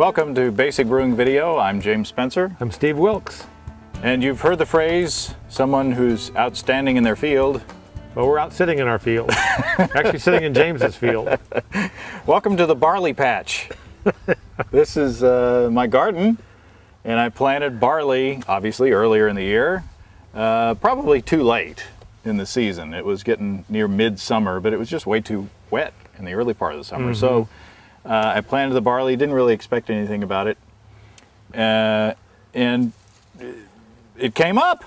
Welcome to Basic Brewing Video. I'm James Spencer. I'm Steve Wilkes. And you've heard the phrase, someone who's outstanding in their field. Well, we're out sitting in our field. Actually sitting in James's field. Welcome to the barley patch. This is my garden, and I planted barley, obviously, earlier in the year. Probably too late in the season. It was getting near midsummer, but it was just way too wet in the early part of the summer. So I planted the barley, didn't really expect anything about it. And it came up.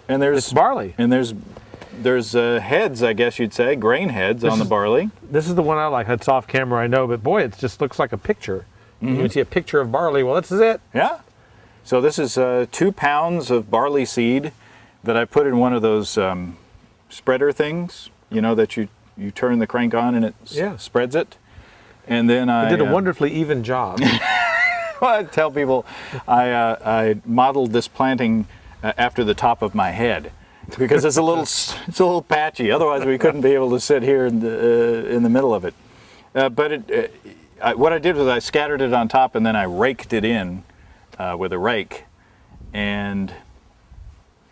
And there's It's barley. And there's heads, I guess you'd say, grain heads on the barley. This is the one I like. It's off camera, I know, but boy, it just looks like a picture. You can see a picture of barley. Well, this is it. Yeah. So this is 2 pounds of barley seed that I put in one of those spreader things, you know, that you turn the crank on and it spreads it. And then I did a wonderfully even job. Well, I tell people I modeled this planting after the top of my head, because it's a little patchy. Otherwise, we couldn't be able to sit here in the middle of it. But what I did was I scattered it on top, and then I raked it in with a rake, and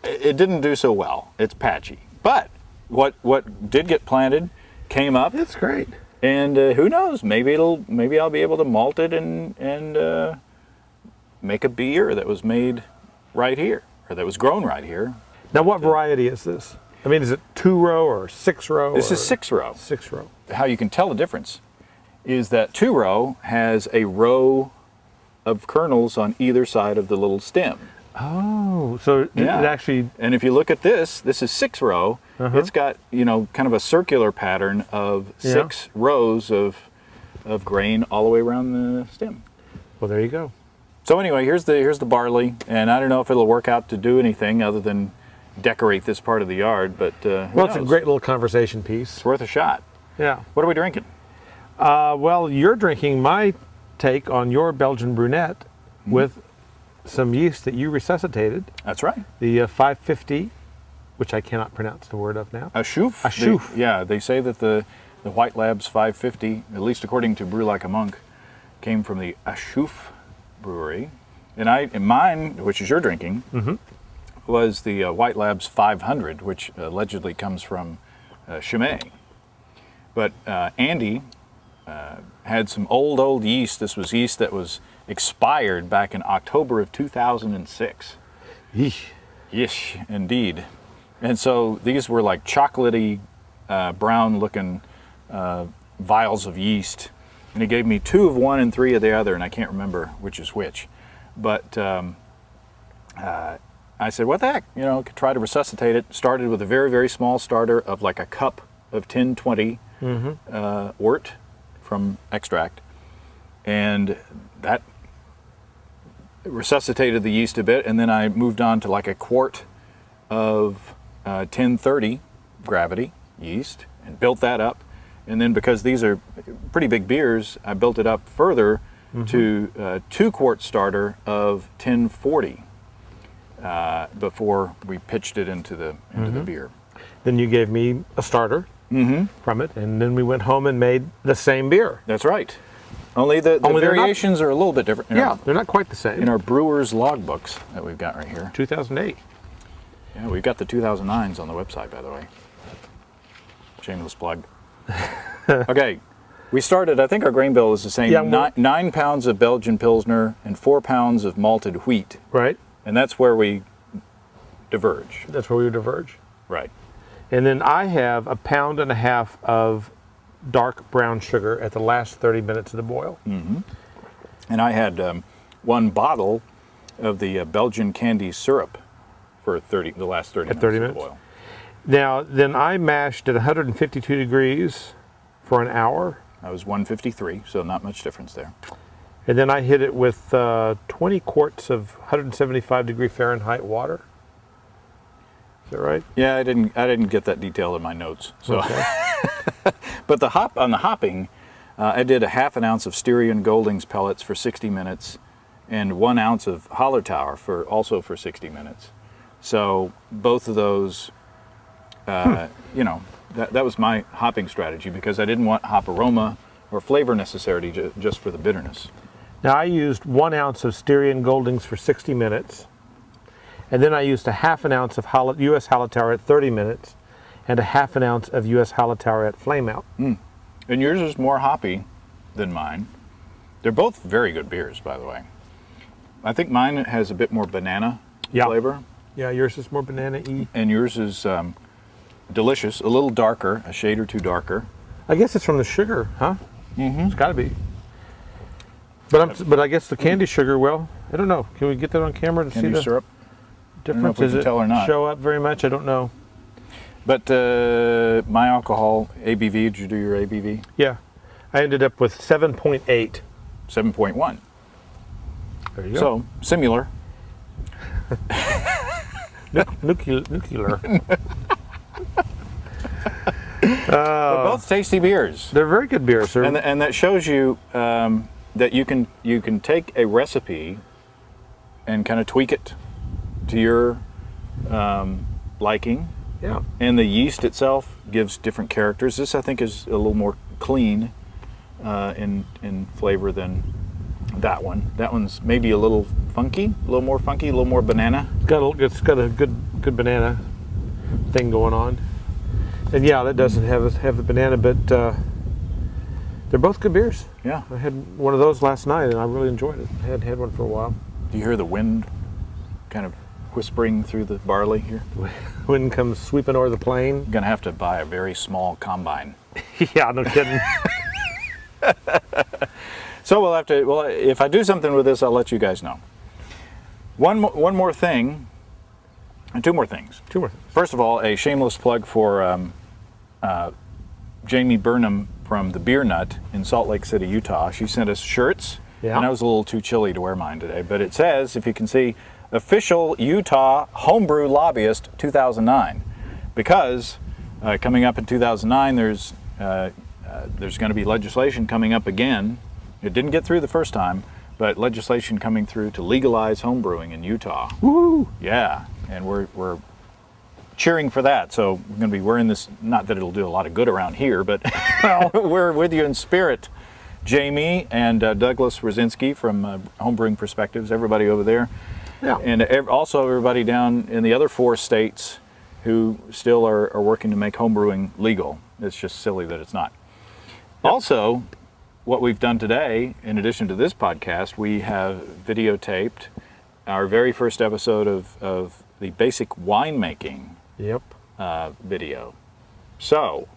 it didn't do so well. It's patchy. But what did get planted came up. That's great. And who knows? Maybe I'll be able to malt it and make a beer that was made right here, or that was grown right here. Now, what variety is this? I mean, is it 2-row or 6-row? This is 6-row. 6-row. How you can tell the difference is that 2-row has a row of kernels on either side of the little stem. Oh, so it actually... And if you look at this is 6-row. It's got, you know, kind of a circular pattern of 6 rows of grain all the way around the stem. Well, there you go. So anyway, here's the barley, and I don't know if it'll work out to do anything other than decorate this part of the yard, but well, it's a great little conversation piece. It's worth a shot. Yeah. What are we drinking? Well, you're drinking my take on your Belgian Brunette with some yeast that you resuscitated. That's right. The 550, which I cannot pronounce the word of now. Aschouf. Aschouf. Yeah, they say that the White Labs 550, at least according to Brew Like a Monk, came from the Aschouf brewery. And mine, which is your drinking, was the White Labs 500, which allegedly comes from Chimay. But Andy had some old yeast. This was yeast that was expired back in October of 2006. Yeesh. Yeesh, indeed. And so these were like chocolatey, brown-looking vials of yeast. And he gave me 2 of one and 3 of the other, and I can't remember which is which. But I said, what the heck? You know, could try to resuscitate it. Started with a very, very small starter of like a cup of 1020 wort from extract. And that resuscitated the yeast a bit, and then I moved on to like a quart of 1030 gravity yeast and built that up. And then, because these are pretty big beers, I built it up further to a 2-quart starter of 1040 before we pitched it into the beer. Then you gave me a starter from it, and then we went home and made the same beer. That's right. Only the variations are a little bit different. They're not quite the same. In our brewer's logbooks that we've got right here. 2008. Yeah, we've got the 2009s on the website, by the way. Shameless plug. Okay, we started, I think our grain bill is the same. 9 pounds of Belgian Pilsner and 4 pounds of malted wheat. Right. And that's where we diverge. That's where we diverge. Right. And then I have 1.5 pounds of dark brown sugar at the last 30 minutes of the boil. And I had 1 bottle of the Belgian candy syrup for the last 30 minutes of the boil. Now, then I mashed at 152 degrees for an hour. That was 153, so not much difference there. And then I hit it with 20 quarts of 175 degree Fahrenheit water. Is that right? Yeah, I didn't get that detailed in my notes. So, okay. But on the hopping, I did a 1/2 ounce of Styrian Goldings pellets for 60 minutes, and 1 ounce of Hallertauer also for 60 minutes. So both of those, you know, that was my hopping strategy, because I didn't want hop aroma or flavor necessarily just for the bitterness. Now I used 1 ounce of Styrian Goldings for 60 minutes. And then I used a half an ounce of U.S. Hallertauer at 30 minutes and a half an ounce of U.S. Hallertauer at flame out. And yours is more hoppy than mine. They're both very good beers, by the way. I think mine has a bit more banana flavor. Yeah, yours is more banana-y. And yours is delicious, a little darker, a shade or two darker. I guess it's from the sugar, huh? Mm-hmm. It's got to be. But I guess the candy sugar, well, I don't know. Can we get that on camera to see the syrup? difference? Does it tell or not. Show up very much? I don't know. But my alcohol, ABV, did you do your ABV? Yeah. I ended up with 7.8. 7.1. There you go. So, similar. Nuclear. They're both tasty beers. They're very good beers. And that shows you that you can take a recipe and kind of tweak it to your liking. Yeah. And the yeast itself gives different characters. This, I think, is a little more clean in flavor than that one. That one's maybe a little funky, a little more funky, a little more banana. It's got a good banana thing going on. And yeah, that doesn't have the banana, but they're both good beers. Yeah. I had one of those last night, and I really enjoyed it. I hadn't had one for a while. Do you hear the wind kind of whispering through the barley here? Wind comes sweeping over the plain. You're gonna have to buy a very small combine. Yeah, no kidding. So we'll have to. Well, if I do something with this, I'll let you guys know. One more thing, and two more things. First of all, a shameless plug for Jamie Burnham from the Beer Nut in Salt Lake City, Utah. She sent us shirts, and I was a little too chilly to wear mine today. But it says, if you can see, Official Utah Homebrew Lobbyist 2009, because coming up in 2009, there's going to be legislation coming up again. It didn't get through the first time, but legislation coming through to legalize homebrewing in Utah. Woo! Yeah, and we're cheering for that. So we're going to be wearing this. Not that it'll do a lot of good around here, but we're with you in spirit. Jamie and Douglas Rosinski from Homebrewing Perspectives, everybody over there. Yeah. And also everybody down in the other 4 states who still are working to make homebrewing legal. It's just silly that it's not. Yep. Also, what we've done today, in addition to this podcast, we have videotaped our very first episode of the basic winemaking video. So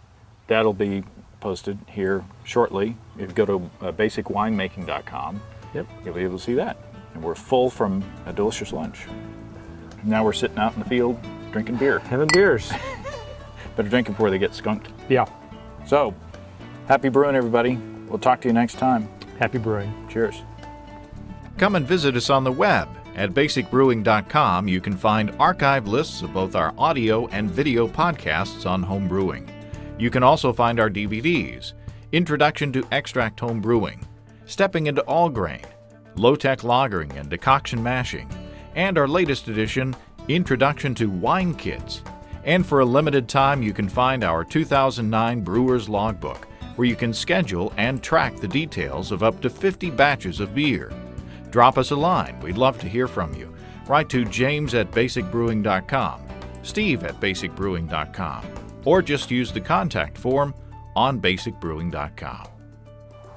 that'll be posted here shortly. If you go to basicwinemaking.com, you'll be able to see that. And we're full from a delicious lunch. Now we're sitting out in the field drinking beer. Having beers. Better drink before they get skunked. Yeah. So, happy brewing, everybody. We'll talk to you next time. Happy brewing. Cheers. Come and visit us on the web. At basicbrewing.com, you can find archive lists of both our audio and video podcasts on home brewing. You can also find our DVDs, Introduction to Extract Home Brewing, Stepping into All Grain, Low-Tech Lagering and Decoction Mashing, and our latest edition, Introduction to Wine Kits. And for a limited time, you can find our 2009 Brewer's Logbook, where you can schedule and track the details of up to 50 batches of beer. Drop us a line. We'd love to hear from you. Write to james@basicbrewing.com, steve@basicbrewing.com, or just use the contact form on basicbrewing.com.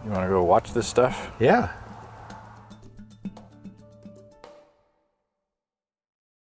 You want to go watch this stuff? Yeah.